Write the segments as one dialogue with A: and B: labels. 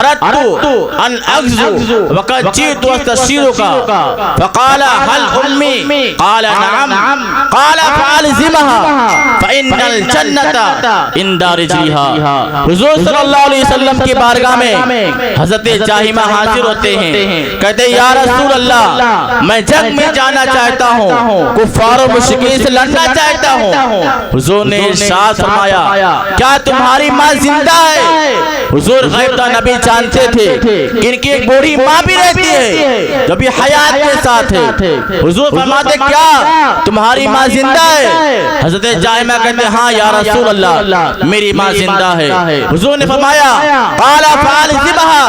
A: अन अग़ज़ु वक़द जीतु अस्तशीरुका फ़क़ाल हल उम्मी क़ाल नअम क़ाल फ़अल्ज़िमहा फ़इन्नल जन्नता इंदा रिजलिहा। हुज़ूर सल्लल्लाहु अलैहि वसल्लम की बारगाह में हज़रत जाहिमा हाजिर होते हैं, कहते या रसूल अल्लाह, मैं जंग में जाना चाहता हूँ, कुफ़ार और मुश्रिकीन से लड़ना चाहता हूँ। हुज़ूर ने इरशाद फरमाया, क्या तुम्हारी माँ जिंदा है? हुज़ूर गैब का नबी जानते थे कि इनकी एक बूढ़ी माँ भी रहती है जो भी हयात के साथ है। हुज़ूर फरमाते, क्या तुम्हारी माँ जिंदा है? हज़रत जाहिमा कहते, हाँ या रसूल अल्लाह, मेरी माँ जिंदा है। हुज़ूर ने फरमाया, क़ाल फ़अल्ज़िमहा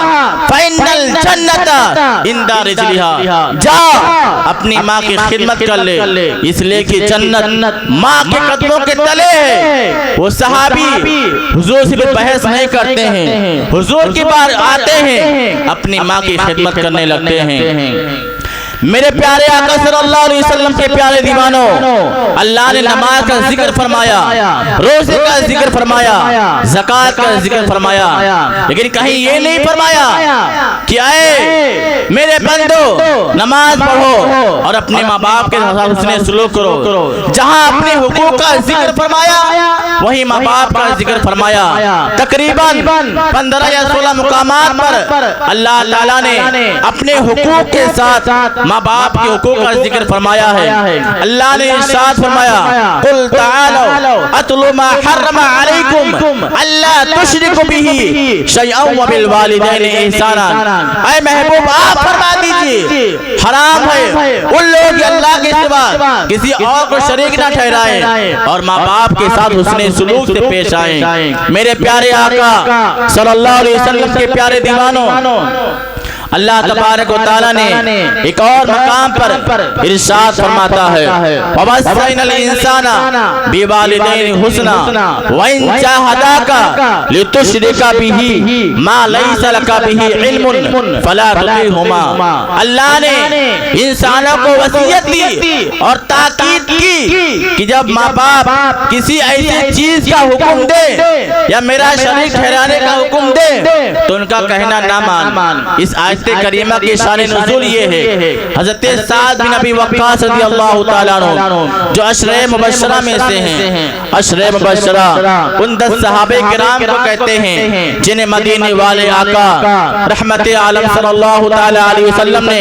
A: फ़इन्नल जन्नता इंदा रिजलिहा, जा अपनी माँ की खिदमत कर ले, इसलिए कि जन्नत माँ के कदमों के तले है। वो सहाबी हुज़ूर से बहस नहीं करते हैं, हुज़ूर की बार आते हैं, अपनी माँ की खिदमत करने लगते हैं। मेरे प्यारे आका सल्लल्लाहु अलैहि वसल्लम के प्यारे दीवानों, अल्लाह ने नमाज का जिक्र फरमाया, रोजे का जिक्र फरमाया, ज़कात का जिक्र फरमाया, लेकिन कहीं ये नहीं फरमाया कि आए मेरे बंदो नमाज पढ़ो और अपने माँ बाप के साथ हुस्ने सलूक करो। जहाँ अपने हुकूक का जिक्र फरमाया वही माँ बाप का जिक्र फरमाया। तकरीबन 15 या 16 मुकामात पर अल्लाह ताला ने अपने हुकूक के साथ माँ बाप के हुकूक का जिक्र फरमाया है। अल्लाह ने इरशाद फरमाया, कुल ताअलू अतलु मा हर्रमा अलैकुम अल्ला तुशरिकू बिही शैअन व बिल वालिदैनि ihसाना। ऐ महबूब, आप फरमा दीजिए, हराम है उन लोग जो अल्लाह के सिवा किसी और को शरीक न ठहराएं और माँ बाप के साथ हुस्ने सलूक से पेश आएं। मेरे प्यारे आका सल्लल्लाहु अलैहि वसल्लम के प्यारे दीवानों, अल्लाह तबारक व तआला ने एक और मकाम पर इरशाद फरमाता है, ववस्सैनल इंसाना बिवालिदैनि हुस्ना व इन जाहदाका लितुश्रिका बिही मा लैसा लका बिही इल्मुन फला तुतिहुमा। अल्लाह ने इंसानों को वसीयत दी और ताकीद की कि जब माँ बाप किसी ऐसी चीज का हुक्म दे या मेरा शरीक ठहराने का हुक्म दे तो उनका कहना ना मान। इस करीमा की शान नुज़ूल ये है, हज़रत साद बिन अबी वक्कास रज़ियल्लाहु ताला अन्हु जो अशरे मुबश्शरा में से हैं। अशरे मुबश्शरा उन 10 सहाबे किराम को कहते हैं जिन्हें मदीने वाले आका रहमते आलम सल्लल्लाहु ताला अलैहि वसल्लम ने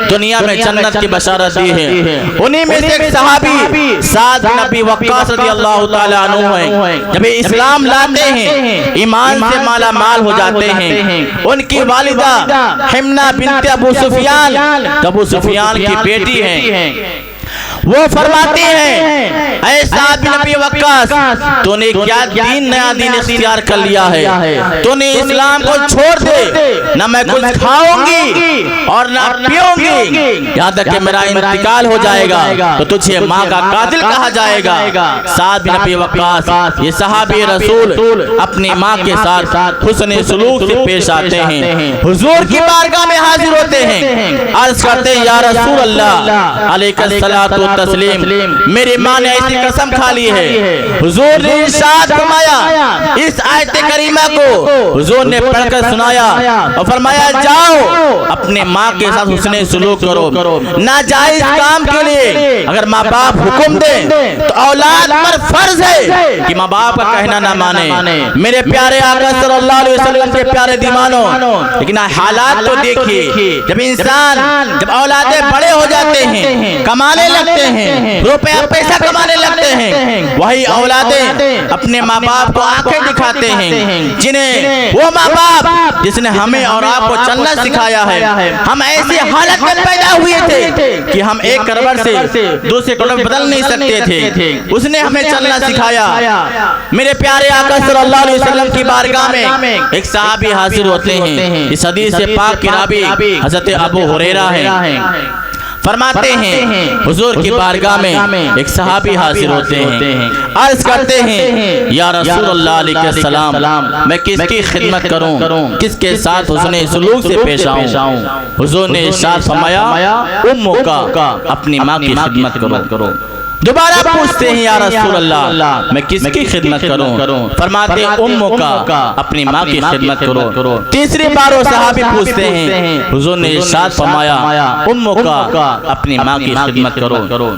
A: दुनिया में जन्नत की बशारत दी है। उन्हीं में से एक सहाबी साद बिन अबी वक्कास रज़ियल्लाहु ताला अन्हु हैं। जब इस्लाम लाते हैं, ईमान से माला माल हो जाते हैं। उनकी वालिदा हिम्ना बिन्ते अबू सुफियान की बेटी हैं। वो फरमाती हैं, ऐसा बिन अबी वक्कास, तूने क्या दीन नया दीन इख्तियार कर लिया है? तूने इस्लाम को छोड़ दे, न मैं कुछ खाऊंगी और न पीऊंगी, यहाँ तक कि मेरा इंतकाल हो जाएगा तो तुझे माँ का कातिल कहा जाएगा। साद बिन अबी वक्कास ये सहाबी रसूल अपनी माँ के साथ हुस्ने सलूक से पेश आते हैं, हुजूर की बारगाह में हाजिर होते हैं, अर्ज करते हैं, या रसूल अल्लाह अलैहिस्सलातु तस्लीम, मेरी माँ ने ऐसी कसम खा ली है। हुजूर ने इरशाद फरमाया, इस आयत करीमा को हुजूर ने पढ़कर सुनाया और फरमाया, जाओ अपने माँ के साथ हुस्ने सलूक करो। नाजायज काम के लिए अगर माँ बाप हुक्म दे तो औलाद पर फर्ज है कि माँ बाप का कहना ना माने। मेरे प्यारे आका सल्लल्लाहु अलैहि वसल्लम के प्यारे दीवानों, लेकिन हालात तो देखिए, जब औलादें बड़े हो जाते हैं, कमाने लगते हैं, रुपया पैसा कमाने लगते हैं, वही औलादें अपने माँ बाप को आंखें दिखाते हैं, जिन्हें वो माँ बाप जिसने हमें और आपको चलना सिखाया है। हम ऐसी हालत में पैदा हुए थे कि हम एक करोड़ से दूसरे करोड़ बदल नहीं सकते थे, उसने हमें चलना सिखाया। मेरे प्यारे आका सल्लल्लाहु अलैहि वसल्लम की बारगाह में एक सहाबी हाजिर होते हैं। इस हदीस से पाक की रावी हज़रत अबू हुरैरा हैं। फरमाते हैं, हुजूर की बारगाह में एक सहाबी हाजिर होते हैं, अर्ज करते हैं, या रसूलुल्लाह अलैहिस्सलाम, मैं किसकी खिदमत करूं, किसके साथ हुस्ने सलूक से पेश आऊं? हुजूर ने इरशाद फरमाया, उम्मु का, अपनी माँ की खिदमत करो। दोबारा पूछते हैं या रसूल अल्लाह मैं किसकी खिदमत करूं? फरमाते उम्मु का, अपनी माँ की खिदमत करो। तीसरी बार वो सहाबी पूछते हैं, हुजूर ने इरशाद फरमाया उम्मु का, अपनी माँ की खिदमत करो।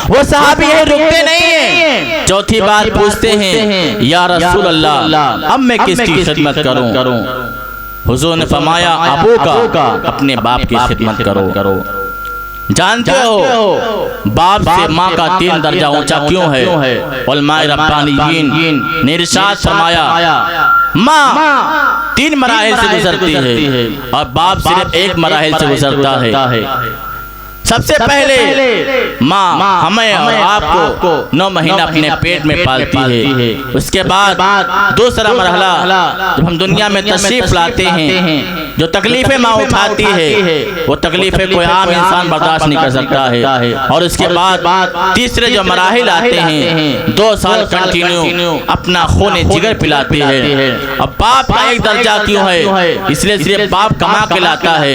A: वो सहाबी यही रुकते नहीं हैं, चौथी बार पूछते हैं या रसूल अल्लाह अब मैं किसकी खिदमत करूं? हुजूर ने फरमाया अबू का, अपने बाप की खिदमत करो। जानते हो बाप से माँ का 3 दर्जा ऊंचा क्यों है? उलमाए रब्बानियीन ने इरशाद फरमाया माँ 3 मराहिल से गुजरती है और बाप सिर्फ 1 मराहिल से गुजरता है। सबसे पहले माँ हमें और आपको 9 महीना अपने पेट में पालती है। उसके बाद दूसरा मरहला जब हम दुनिया में तशरीफ लाते हैं, जो तकलीफें माँ उठाती है वो तकलीफें कोई आम इंसान बर्दाश्त नहीं कर सकता है। और उसके बाद तीसरे जो मराहिल आते हैं 2 साल कंटिन्यू अपना खून जिगर पिलाती है। अब बाप का 1 दर्जा क्यों है? इसलिए सिर्फ बाप कमा के लाता है,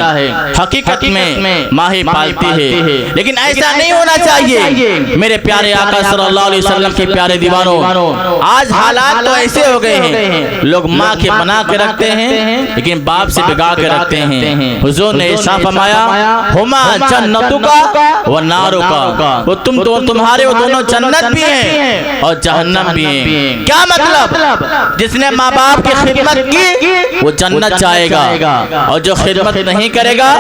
A: हकीकत में माँ ही पालती है। लेकिन ऐसा नहीं होना चाहिए। मेरे प्यारे आका सल्लल्लाहु अलैहि वसल्लम के प्यारे दीवानों, आज हालात तो ऐसे हो गए हैं, लोग माँ के बना के रखते हैं लेकिन बाप से बिगाड़ के रखते हैं। हुजूर ने इरशाद फरमाया हुमा जन्नतुका व नारुका, वो तुम्हारे वो दोनों जन्नत भी हैं और जहन्नम भी हैं। क्या मतलब? जिसने माँ बाप की खिदमत की वो जन्नत जाएगा और जो खिदमत नहीं करेगा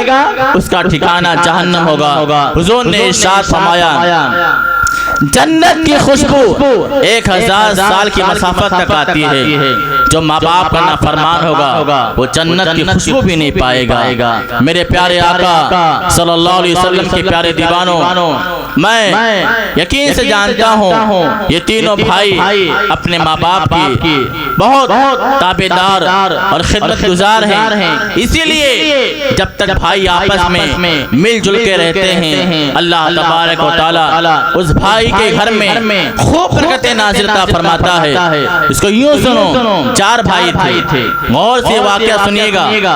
A: उसका ठिकाना जहन्नम होगा। हुजूर ने इरशाद फरमाया जन्नत की खुशबू 1000 साल की मसाफत तक आती है। जो माँ बाप का नाफरमान होगा वो जन्नत की खुशबू भी नहीं पाएगा। मेरे प्यारे आका सल्लल्लाहु अलैहि वसल्लम के प्यारे दीवानों, मैं यकीन से जानता हूँ ये तीनों भाई अपने माँ बाप की बहुत ताबेदार और खिदमत गुजार हैं। इसीलिए जब तक भाई आपस में मिलजुल के रहते हैं अल्लाह तबारक व तआला उस भाई के घर में खूब बरकतें नाज़िल फरमाता है। इसको यूं सुनो, 4 भाई थे, गौर से वाकया सुनिएगा।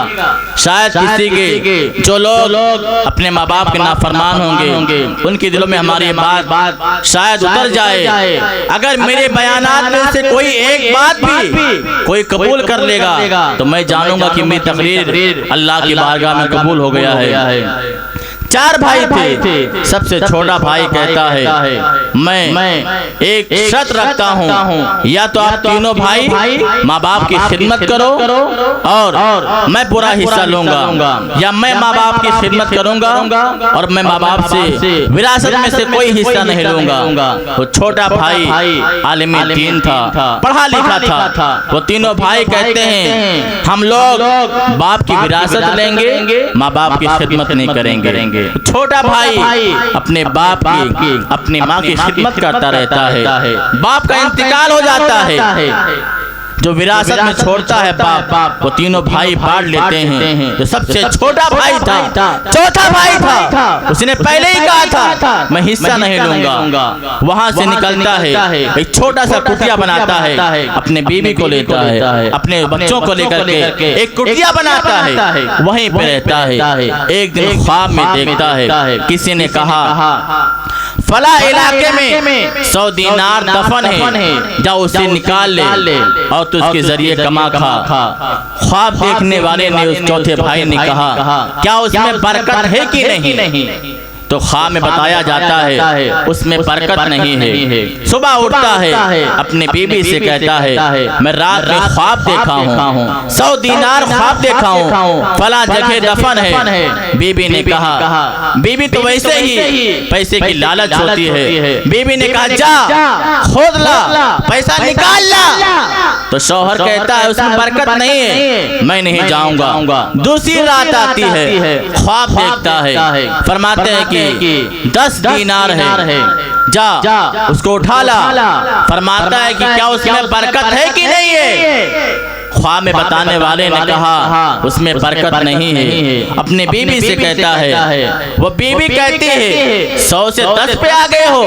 A: शायद किसी के जो लोग अपने माँ बाप के नाफरमान होंगे उनके दिलों में हमारी बात शायद उतर जाए। अगर मेरे बयानात में से कोई एक बात भी कोई कबूल कर लेगा तो मैं जानूंगा कि मेरी तकरीर अल्लाह की बारगाह में कबूल हो गया है। 4 भाई थे। सबसे छोटा भाई कहता है मैं एक शर्त रखता हूँ, या तो आप तीनों भाई माँ बाप की खिदमत करो और मैं पूरा हिस्सा लूंगा, या मैं माँ बाप की खिदमत करूंगा और मैं माँ बाप से विरासत में से कोई हिस्सा नहीं लूंगा। वो छोटा भाई आलिम दीन था, पढ़ा लिखा था। वो तीनों भाई कहते हैं हम लोग बाप की विरासत लेंगे, माँ बाप की खिदमत नहीं करेंगे। छोटा भाई अपने बाप की अपनी माँ की खिदमत करता रहता है। बाप का इंतकाल हो जाता है, जो विरासत में छोड़ता है बाप वो तीनों भाई बांट लेते हैं। जो सबसे छोटा भाई था, चौथा भाई था, उसने पहले ही कहा था मैं हिस्सा नहीं लूंगा। वहां से निकलता है, एक छोटा सा कुटिया बनाता है, अपने बीवी को लेता है, अपने बच्चों को लेकर के एक कुटिया बनाता है, वहीं पे रहता है। एक दिन ख्वाब में देखता है किसी ने कहा फला इलाके में 100 दीनार दफन है, जाओ उसे निकाल ले और तो उसके जरिए कमा खा। ख्वाब देखने वाले ने उस चौथे भाई ने कहा क्या उसमें बरकत है कि नहीं? तो ख्वाब में बताया जाता है उसमें बरकत नहीं है। सुबह उठता है, अपने बीबी से कहता है मैं रात में ख्वाब देखा हूँ, 100 दीनार ख्वाब देखा हूँ, फला जगह दफन है। बीबी ने कहा, बीबी तो वैसे ही पैसे की लालच होती है। बीबी ने कहा जा खोद ला, पैसा निकाल ला। तो शौहर कहता है उसमें बरकत नहीं है, मैं नहीं जाऊंगा। दूसरी रात आती है, ख्वाब देखता है, फरमाते हैं कि 10 दीनार है, जा उसको उठा ला। फरमाता है कि क्या उसमें बरकत है कि नहीं है? ख्वाब में बताने वाले ने कहा उसमें बरकत नहीं है। अपने बीबी से कहता है, वो बीबी कहती है 100 से 10 पे आ गए हो,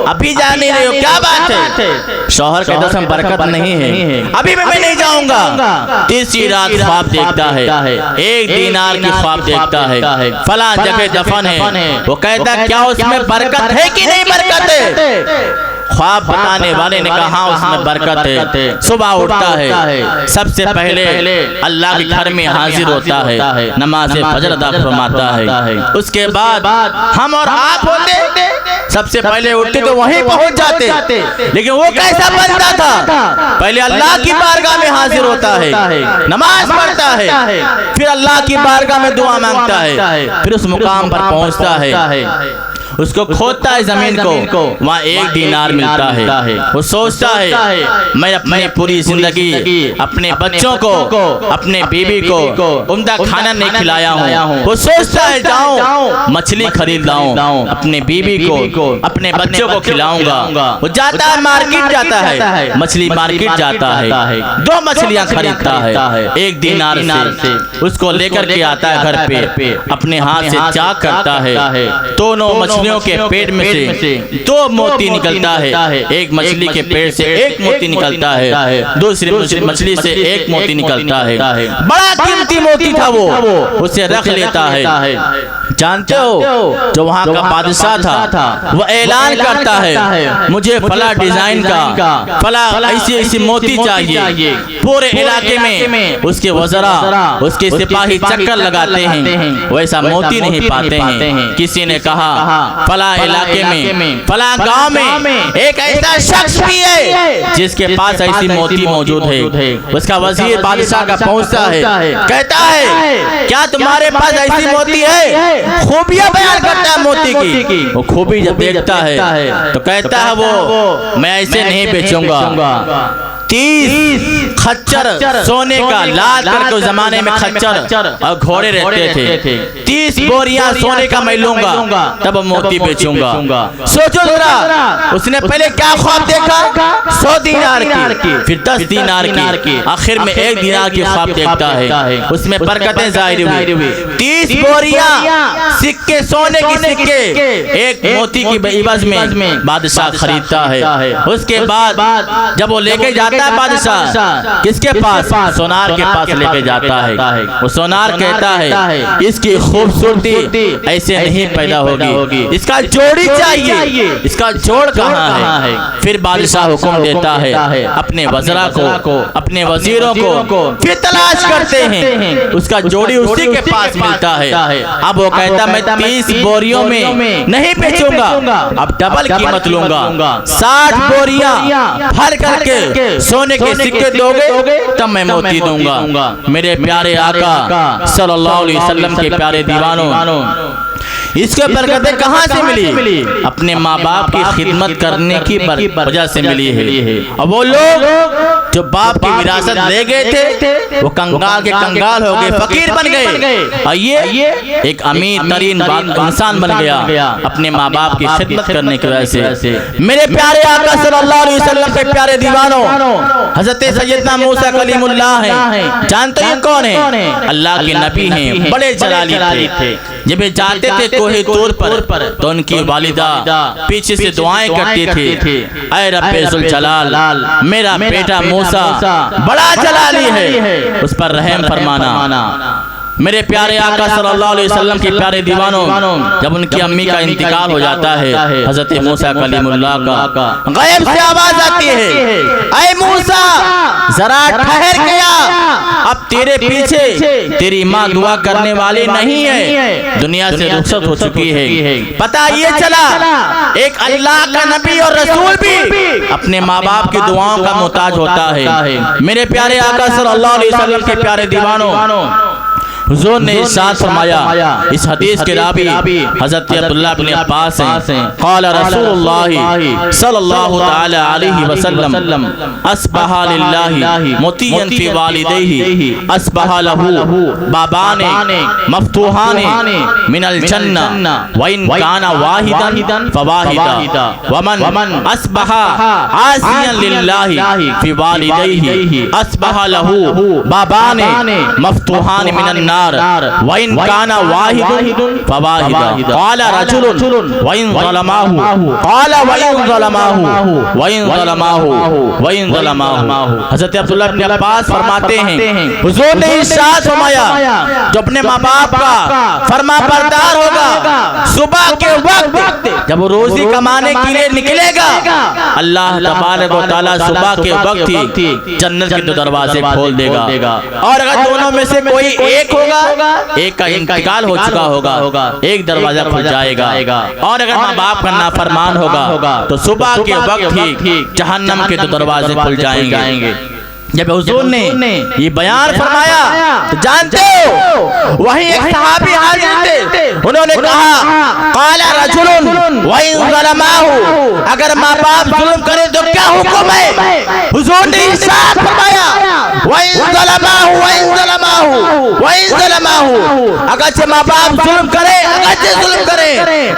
A: अभी जा नहीं रहे हो, क्या बात है? शौहर कहता है उसमें बरकत नहीं है, अभी मैं नहीं जाऊंगा। तीसरी रात ख्वाब देखता है, 1 दीनार की ख्वाब देखता है, फला जगह दफन है। वो कहता है क्या उसमें बरकत है कि नहीं बरकत है? ख्वाब बताने वाले ने कहा उसमें बरकत है। सुबह उठता है, सबसे पहले अल्लाह के घर में हाजिर होता है, नमाज फजर अदा फरमाता है। उसके बाद हम और आप होते सबसे पहले उठते तो वहीं पहुंच जाते, लेकिन वो कैसा बनता था? पहले अल्लाह की बारगाह में हाजिर होता है, नमाज पढ़ता है, फिर अल्लाह की बारगाह में दुआ मांगता है, फिर उस मुकाम पर पहुंचता है, उसको खोदता है जमीन को, वहाँ 1 दीनार मिलता है। वो सोचता है मैं अपनी पूरी जिंदगी अपने बच्चों को, अपने बीबी को उम्दा खाना नहीं खिलाया हूँ। वो सोचता है जाऊँ मछली खरीद लाऊं, अपने बीबी को, अपने बच्चों को खिलाऊंगा। वो जाता है मार्केट, जाता है मछली मार्केट जाता है, 2 मछलियाँ खरीदता है 1 दीनार से, उसको लेकर के आता है घर पे, अपने हाथ से चाक करता है, दोनों मछलियों के पेट में से 2 मोती निकलता है, एक मछली के पेट से 1 मोती निकलता है, दूसरी मछली से 1 मोती निकलता है। बड़ा कीमती मोती था वो, उसे रख लेता है। जानते हो जो वहाँ का बादशाह था वो ऐलान करता है मुझे फला डिजाइन का फला ऐसी मोती चाहिए। पूरे इलाके में उसके वज़रा, उसके सिपाही चक्कर लगाते हैं, वैसा मोती नहीं पाते हैं। किसी ने कहा फला इलाके में, फला गांव में एक ऐसा शख्स भी है जिसके पास ऐसी मोती मौजूद है। उसका वजीर बादशाह का पहुंचता है, कहता है क्या तुम्हारे पास ऐसी मोती है? खूबियां बयान करता है मोती की। वो खूबी जब देखता है तो कहता है वो मैं ऐसे नहीं बेचूंगा। 30 खच्चर सोने का लाद करके उस जमाने में खच्चर और घोड़े रहते थे, 30 बोरियां सोने का मैं लूंगा तब मोती बेचूंगा। सोचो जरा, उसने पहले क्या ख्वाब देखा? 100 दीनार की, फिर 10 दीनार की, आखिर में 1 दीनार की ख्वाब देखता है। उसमें बरकतें जाहिर हुई। 30 बोरियां सिक्के, सोने की सिक्के, 1 मोती की इवज में बादशाह खरीदता है। उसके बाद जब वो लेके जाता है बादशाह किसके पास? सोनार के पास लेके जाता है। वो सोनार कहता है इसकी खूबसूरती ऐसे नहीं पैदा होगी, इसका जोड़ी चाहिए, इसका जोड़ कहाँ है? फिर बादशाह हुक्म देता है अपने वज़रा को, अपने वजीरों को फिर तलाश करते हैं, उसका जोड़ी उसी के पास मिलता है। अब वो कहता मैं 30 बोरियों में नहीं बेचूंगा, अब डबल कीमत लूंगा। 60 बोरियां भर करके सोने के सिक्के दोगे तब मैं मोती दूंगा। मेरे प्यारे आका सल्लल्लाहु अलैहि वसल्लम के प्यारे दीवानों, इसके बरकतें कहाँ से मिली? अपने माँ बाप की खिदमत करने की वजह से मिली है। और वो लोग जो बाप की विरासत ले गए थे वो कंगाल के कंगाल हो गए, फकीर बन गए, और ये एक अमीर तरीन इंसान बन गया अपने माँ बाप की खिदमत करने की वजह से। मेरे प्यारे आका सल्लल्लाहु अलैहि वसल्लम के प्यारे दीवानों, हजरत सैयदना मूसा कलीमुल्लाह हैं। जानते हैं कौन है? अल्लाह के नबी हैं, बड़े जलाली थे। जब जाते थे कोहे तूर पर तो उनकी वालिदा पीछे से दुआएं करती थी, ऐ रब्बे जुल जलाल, मेरा बेटा मूसा बड़ा जलाली है, उस पर रहम फरमाना। मेरे प्यारे आका सल्लल्लाहु अलैहि वसल्लम के प्यारे दीवानों, जब उनकी अम्मी का इंतकाल हो जाता है हजरत मूसा कलीमुल्लाह का गायब से आवाज आती है, ऐ मूसा जरा ठहर गया, अब तेरे पीछे तेरी माँ दुआ करने वाली नहीं है, दुनिया से रुखसत हो चुकी है। पता ये चला एक अल्लाह का नबी और रसूल भी अपने माँ बाप की दुआओं का मोहताज होता है। मेरे प्यारे आका सल्लल्लाहु अलैहि वसल्लम के प्यारे दीवानों, हुजूर ने इरशाद फरमाया, इस हदीस के रावी हज़रत अब्दुल्लाह इब्न अब्बास हैं, क़ाल रसूलुल्लाह सल्लल्लाहु तआला अलैहि वसल्लम अस्बहा लिल्लाहि मुतियन फी वालिदैहि अस्बहा लहू बाबाने मफ्तूहाने मिनल जन्ना व इन काना वाहिदन फवाहिदा वमन अस्बहा आसियन लिल्लाहि फी वालिदैहि अस्बहा लहू बाबाने मफ्तूहाने मिनन नार व इन काना वाहिदन फवाहिदा क़ाल रजुलन व इन ज़लमाहु क़ाल व इन ज़लमाहु व इन ज़लमाहु व इन ज़लमाहु। हज़रत अब्दुल्लाह इब्न अब्बास फरमाते हैं, हुजूर ने इरशाद फरमाया, जो अपने माँ बाप का फरमाबरदार होगा, सुबह के वक्त जब वो रोजी कमाने के लिए निकलेगा, अल्लाह तबारक व तआला सुबह के वक्त ही जन्नत के दरवाजे खोल देगा। और अगर दोनों में से कोई एक होगा, एक का इंतकाल हो चुका होगा, एक दरवाजा खुल जाएगा। और अगर माँ बाप का नाफरमान होगा तो सुबह के वक्त ही जहन्नम के दरवाजे खुल जाएंगे। जब हुजूर ने ये बयान फरमाया तो जानते हो वहीं एक सहाबी हाजिर थे, उन्होंने कहा क़ाल रजुलन व इन ज़लमाहु, अगर माँ बाप जुल्म करे तो क्या हुक्म है? हुजूर ने इरशाद फरमाया व इन ज़लमाहु व इन ज़लमाहु व इन ज़लमाहु, अगरचे माँ बाप जुल्म करे,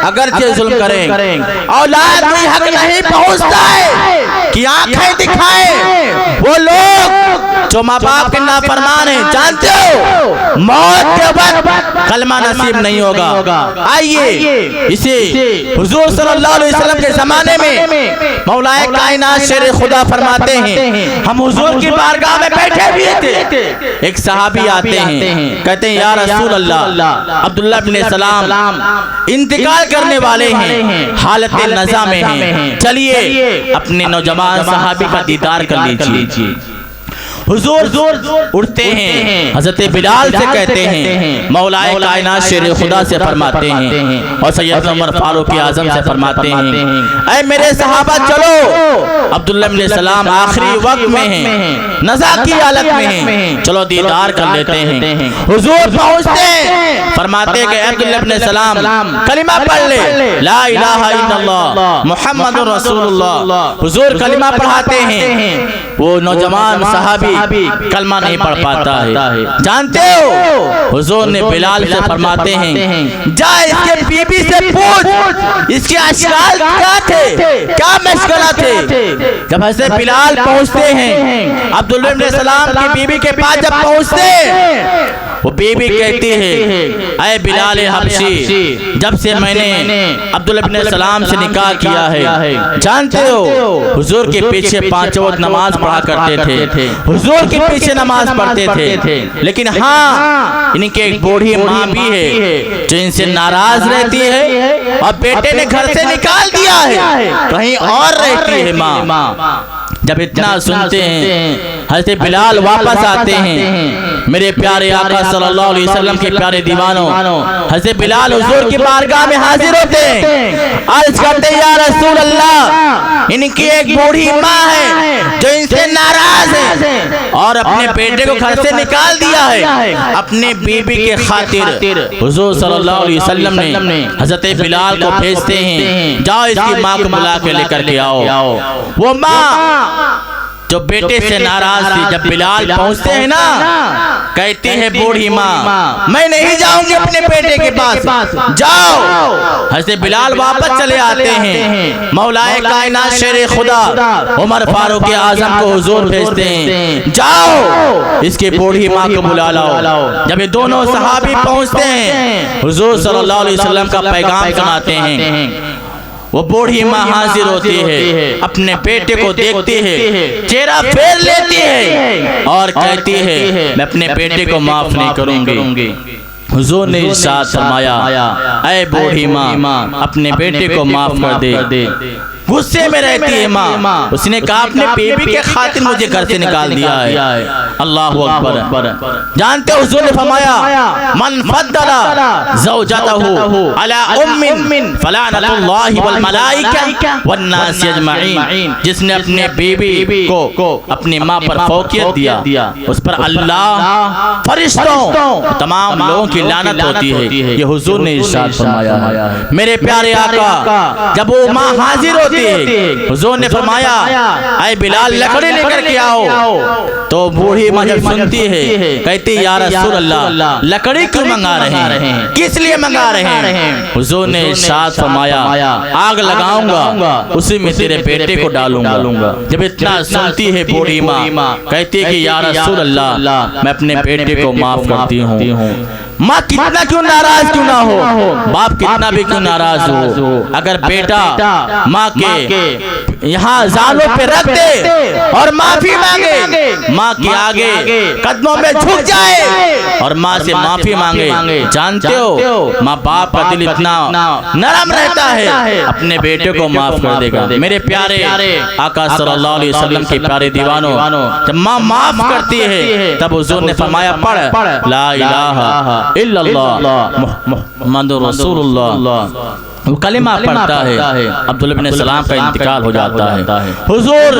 A: अगरचे जुल्म करे, औलाद कोई हक नहीं पहुँचता है कि आंखें दिखाए वो लोग जो माँ बाप के नाफरमान हैं। जानते हो मौत के वक्त कलमा नसीब नहीं होगा। आइए इसे हुजूर सल्लल्लाहु अलैहि वसल्लम के जमाने में मौलाए कायनात शेर खुदा फरमाते हैं, हम हुजूर की बारगाह में बैठे हुए थे, एक सहाबी आते हैं, कहते हैं या रसूल अल्लाह, अब्दुल्लाह इब्न सलाम इंतकाल करने वाले हैं, हालत नज़ा में हैं, चलिए अपने नौजवान सहाबी का दीदार कर लीजिए। हुजूर उठते हैं, हज़रत बिलाल से कहते हैं, मौलाए कायनात शेर खुदा से फरमाते हैं और सैयद उमर फारूक आज़म से फरमाते हैं, ऐ मेरे सहाबा चलो, अब्दुल्लाह इब्न सलाम आखिरी वक्त में हैं, नज़ा की हालत में हैं, चलो दीदार कर लेते हैं। हुजूर पहुँचते हैं, फरमाते हैं कि अब्दुल्लाह इब्न सलाम कलिमा पढ़ ले, ला इलाहा इल्लल्लाह मुहम्मदुर रसूलुल्लाह। हुजूर कलिमा पढ़ाते हैं, वो नौजवान सहाबी कलमा नहीं पढ़ पाता है। जानते हो हुजूर ने बिलाल से फरमाते हैं, जा इसके बीबी से पूछ इसके अशकाल क्या थे, क्या मशगला थे। जब हज़रत बिलाल पहुंचते हैं, अब्दुल्लाह इब्न सलाम की बीबी के पास जब पहुंचते, वो बीबी कहती है, ऐ बिलाल हबशी, जब से मैंने अब्दुल्लाह इब्न सलाम से निकाह किया है, जानते हो हुजूर के पीछे 5 वक्त नमाज पढ़ा करते थे, हुजूर के पीछे नमाज पढ़ते थे, लेकिन हाँ इनके एक बूढ़ी माँ भी है जो इनसे नाराज रहती है और बेटे ने घर से निकाल दिया है, कहीं और रहती है माँ। जब इतना सुनते हैं, हज़रत बिलाल वापस आते हैं, मेरे प्यारे आका सल्लल्लाहु अलैहि वसल्लम के प्यारे दीवानों, हज़रत बिलाल हुजूर की बारगाह में हाजिर होते हैं, अर्ज करते हैं या रसूल अल्लाह, इनकी एक बूढ़ी माँ है जो इनसे नाराज है और अपने बेटे को घर से निकाल दिया है। अपने बीबी के खातिर हुजूर सल्लल्लाहु अलैहि वसल्लम ने हज़रत बिलाल को भेजते हैं, जाओ इसकी माँ को बुला के लेकर के आओ। वो माँ जो बेटे से नाराज थी, जब बिलाल पहुंचते हैं ना, कहती है बूढ़ी माँ, मैं नहीं जाऊंगी अपने बेटे के पास, जाओ। हज़रत बिलाल वापस चले आते हैं, मौलाए कायनात शेर खुदा उमर फारूक आज़म को हुजूर भेजते हैं, जाओ इसकी बूढ़ी माँ को बुला लाओ। जब ये दोनों सहाबी पहुंचते हैं, हुजूर सल्लल्लाहु अलैहि वसल्लम का पैगाम सुनाते हैं, वो बूढ़ी माँ हाजिर होती है, अपने बेटे को देखती है, चेहरा फेर लेती है और कहती है, मैं अपने बेटे को माफ नहीं करूंगी। हुजूर ने इरशाद फरमाया, ऐ बूढ़ी माँ, अपने बेटे को माफ कर दे। गुस्से में रहती है माँ, उसने कहा अपने बेबी के खातिर मुझे घर से निकाल दिया है। अल्लाह हू अकबर। जानते हो हुजूर ने फरमाया, मन फद्दला ज़ौजतहु अला उम्मिन फलानतुल्लाहि वल मलाइका वन नास अजमईन, जिसने अपने बीवी को अपनी माँ पर फौकियत दिया उस पर अल्लाह, फरिश्तों, तमाम लोगों की लानत होती है। ये हुजूर ने इरशाद फरमाया है। मेरे प्यारे आका जब वो माँ हाजिर होती है, हुजूर ने फरमाया ऐ बिलाल लकड़ी लेकर के आओ। तो बूढ़ी माँ जब सुनती है कहती या रसूल अल्लाह लकड़ी क्यों मंगा रहे हैं, किस लिए मंगा रहे हैं? हुजूर ने इरशाद फरमाया आग लगाऊंगा, उसी में तेरे बेटे को डालूंगा। जब इतना सुनती है बूढ़ी माँ कहती है कि या रसूल अल्लाह मैं अपने बेटे को माफ करती हूँ। माँ कितना क्यों नाराज क्यों ना हो, बाप कितना भी क्यों नाराज हो, अगर बेटा माँ के यहाँ जालों पे रख दे और माफी मांगे, माँ के आगे कदमों में झुक जाए और माँ से माफी मांगे, जानते हो माँ बाप का दिल इतना नरम रहता है, अपने बेटे को माफ कर देगा। मेरे प्यारे आका सल्लल्लाहु अलैहि वसल्लम के प्यारे दीवानों, जब माँ माफ करती है तब हुजूर ने फरमाया पढ़ ला इलाहा इल्लल्लाह मुहम्मदुर रसूलुल्लाह। वो कलिमा पढ़ता है, अब्दुल्लाह बिन सलाम का इंतकाल हो जाता है। हुजूर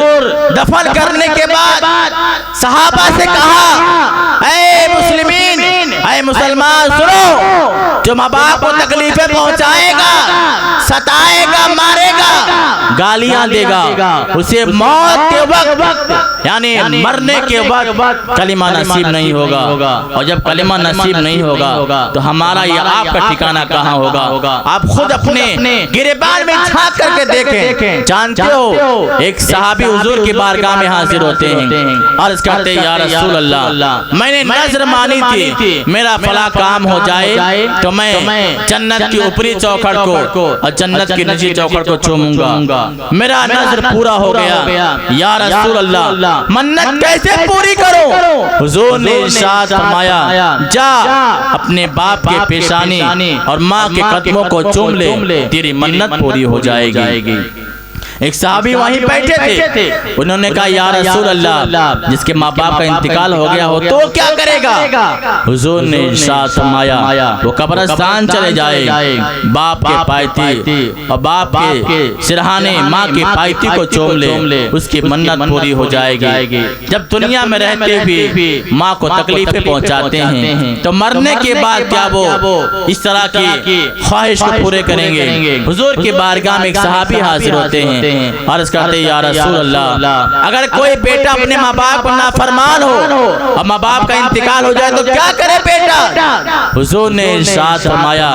A: दफन करने के बाद सहाबा से कहा ऐ मुस्लिमीन, ऐ मुसलमान सुनो, जो माँ बाप को तकलीफें पहुंचाएगा, सताएगा, मारेगा, गालियां देगा, उसे मौत के वक्त यानी मरने के वक्त कलिमा नसीब नहीं होगा। और जब कलिमा नसीब नहीं होगा तो हमारा या आपका ठिकाना कहाँ होगा? आप खुद अपने गिरबान में झांक करके देखें। जानते हो एक सहाबी हुजूर की बारगाह में हाजिर होते हैं, अर्ज करते या रसूल अल्लाह मैंने नजर मानी थी मेरा फला काम हो जाए तो मैं जन्नत की ऊपरी चौखट को और जन्नत की निचली चौखट को चूमूंगा। मेरा नजर पूरा हो गया, या रसूल अल्लाह मन्नत कैसे पूरी करूं? हुजूर ने इरशाद फरमाया जा अपने बाप के पेशानी और माँ के कदमों को चूम ले, तेरी मन्नत पूरी हो जाएगी। एक सहाबी वहीं बैठे थे, उन्होंने कहा या रसूल अल्लाह जिसके माँ बाप का इंतकाल हो गया हो तो क्या करेगा? हुजूर ने इरशाद फरमाया वो कब्रिस्तान चले जाए, बाप के पायती और बाप के सिरहाने माँ के पायती को चूम ले, उसकी मन्नत पूरी हो जाएगी। जब दुनिया में रहते हुए माँ को तकलीफें पहुँचाते हैं तो मरने के बाद क्या वो इस तरह की ख्वाहिश को पूरे करेंगे? हुजूर की बारगाह में एक सहाबी हाजिर होते हैं, अर्ज करते या रसूल अल्लाह अगर कोई बेटा अपने माँ बाप पर नाफरमान हो और माँ बाप का इंतकाल हो जाए तो क्या करे बेटा? हुजूर ने इरशाद फरमाया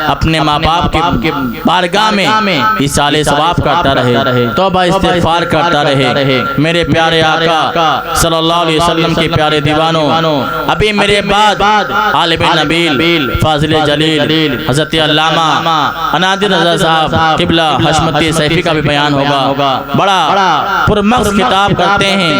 A: अपने माँ बाप के बारगाह में इसाले सवाब करता रहे, तौबा इस्तिगफार करता रहे। मेरे प्यारे आका सल्लल्लाहु अलैहि वसल्लम के प्यारे दीवानों, अभी मेरे बाद आलिम नबील फाजिल जलील हज़रत अल्लामा अनादिर रज़ा साहब क़िबला हशमती सैफी का भी बयान होगा। बड़ा पुरमग़ज़ खिताब करते हैं